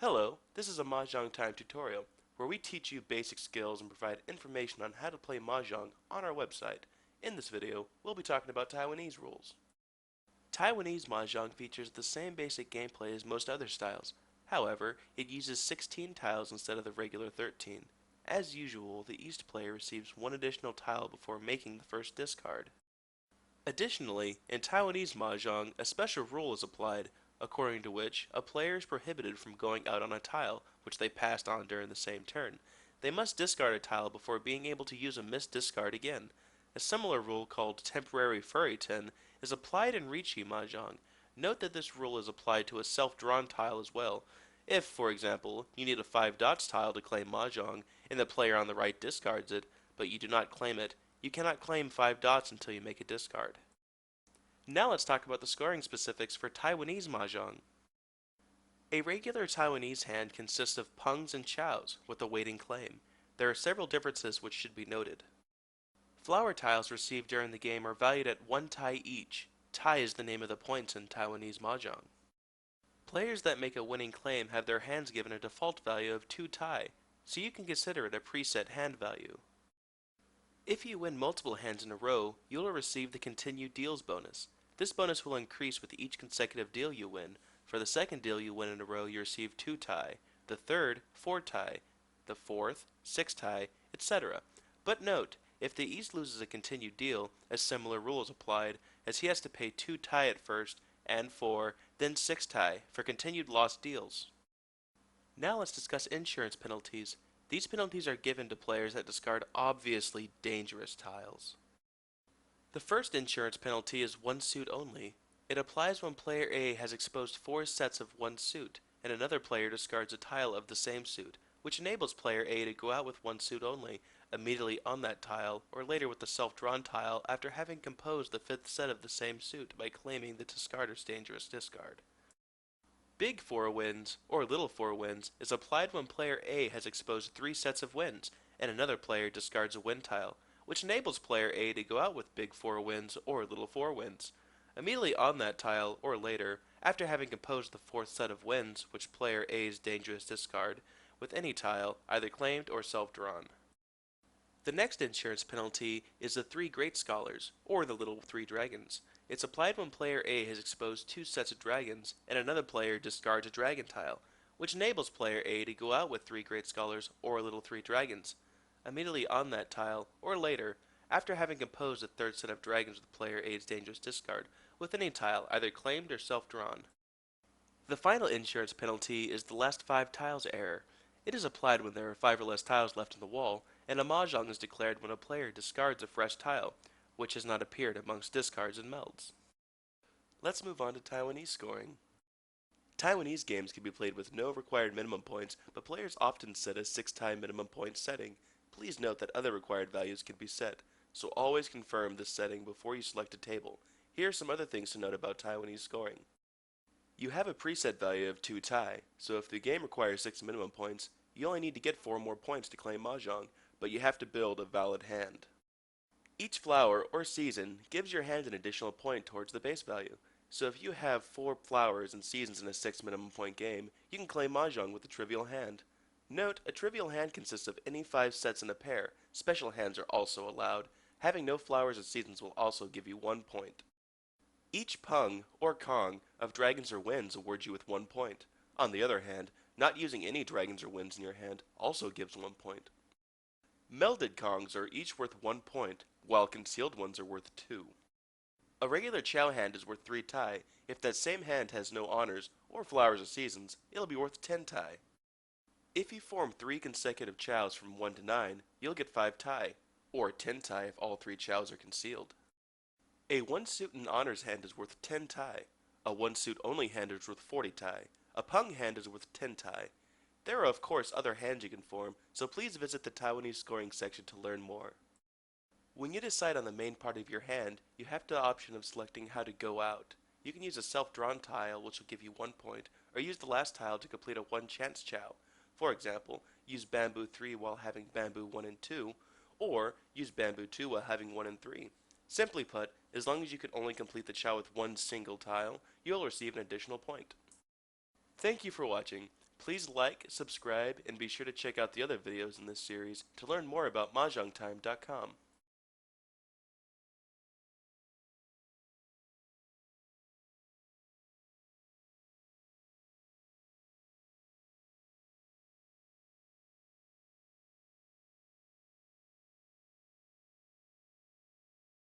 Hello, this is a Mahjong time tutorial where we teach you basic skills and provide information on how to play Mahjong on our website. In this video, we'll be talking about Taiwanese rules. Taiwanese Mahjong features the same basic gameplay as most other styles. However, it uses 16 tiles instead of the regular 13. As usual, the East player receives one additional tile before making the first discard. Additionally, in Taiwanese Mahjong, a special rule is applied, according to which a player is prohibited from going out on a tile which they passed on during the same turn. They must discard a tile before being able to use a missed discard again. A similar rule called temporary furry tin is applied in Riichi Mahjong. Note that this rule is applied to a self-drawn tile as well. If, for example, you need a 5 dots tile to claim Mahjong and the player on the right discards it, but you do not claim it, you cannot claim 5 dots until you make a discard. Now let's talk about the scoring specifics for Taiwanese Mahjong. A regular Taiwanese hand consists of pungs and chows with a waiting claim. There are several differences which should be noted. Flower tiles received during the game are valued at 1 tai each. Tai is the name of the points in Taiwanese Mahjong. Players that make a winning claim have their hands given a default value of 2 tai, so you can consider it a preset hand value. If you win multiple hands in a row, you will receive the continued deals bonus. This bonus will increase with each consecutive deal you win. For the second deal you win in a row, you receive 2 tai, the third, 4 tai, the fourth, 6 tai, etc. But note, if the East loses a continued deal, a similar rule is applied, as he has to pay 2 tai at first, and 4, then 6 tai, for continued lost deals. Now let's discuss insurance penalties. These penalties are given to players that discard obviously dangerous tiles. The first insurance penalty is one suit only. It applies when player A has exposed 4 sets of one suit, and another player discards a tile of the same suit, which enables player A to go out with one suit only, immediately on that tile, or later with the self-drawn tile after having composed the 5th set of the same suit by claiming the discarder's dangerous discard. Big 4 wins, or little 4 wins, is applied when player A has exposed 3 sets of wins, and another player discards a win tile, which enables player A to go out with big 4 wins or little 4 wins. Immediately on that tile, or later, after having composed the 4th set of wins, which player A's dangerous discard, with any tile, either claimed or self-drawn. The next insurance penalty is the 3 Great Scholars, or the Little 3 Dragons. It's applied when player A has exposed 2 sets of dragons, and another player discards a dragon tile, which enables player A to go out with 3 Great Scholars, or Little 3 Dragons. Immediately on that tile, or later, after having composed the 3rd set of dragons with player A's dangerous discard, with any tile either claimed or self-drawn. The final insurance penalty is the last 5 tiles error. It is applied when there are 5 or less tiles left in the wall, and a Mahjong is declared when a player discards a fresh tile, which has not appeared amongst discards and melds. Let's move on to Taiwanese scoring. Taiwanese games can be played with no required minimum points, but players often set a 6-time minimum point setting. Please note that other required values can be set, so always confirm this setting before you select a table. Here are some other things to note about Taiwanese scoring. You have a preset value of 2 tai, so if the game requires 6 minimum points, you only need to get 4 more points to claim Mahjong, but you have to build a valid hand. Each flower or season gives your hand an additional point towards the base value, so if you have 4 flowers and seasons in a 6 minimum point game, you can claim Mahjong with a trivial hand. Note, a trivial hand consists of any 5 sets in a pair. Special hands are also allowed. Having no flowers or seasons will also give you 1 point. Each pung, or kong, of dragons or winds awards you with 1 point. On the other hand, not using any dragons or winds in your hand also gives 1 point. Melded kongs are each worth 1 point, while concealed ones are worth 2. A regular chow hand is worth 3 tai. If that same hand has no honors, or flowers or seasons, it'll be worth 10 tai. If you form 3 consecutive chows from 1 to 9, you'll get 5 tai, or 10 tai if all 3 chows are concealed. A 1 suit and honors hand is worth 10 tai. A 1 suit only hand is worth 40 tai. A pung hand is worth 10 tai. There are of course other hands you can form, so please visit the Taiwanese scoring section to learn more. When you decide on the main part of your hand, you have the option of selecting how to go out. You can use a self-drawn tile, which will give you 1 point, or use the last tile to complete a 1 chance chow. For example, use bamboo 3 while having bamboo 1 and 2, or use bamboo 2 while having 1 and 3. Simply put, as long as you can only complete the chow with 1 single tile, you'll receive an additional point. Thank you for watching. Please like, subscribe, and be sure to check out the other videos in this series to learn more about mahjongtime.com.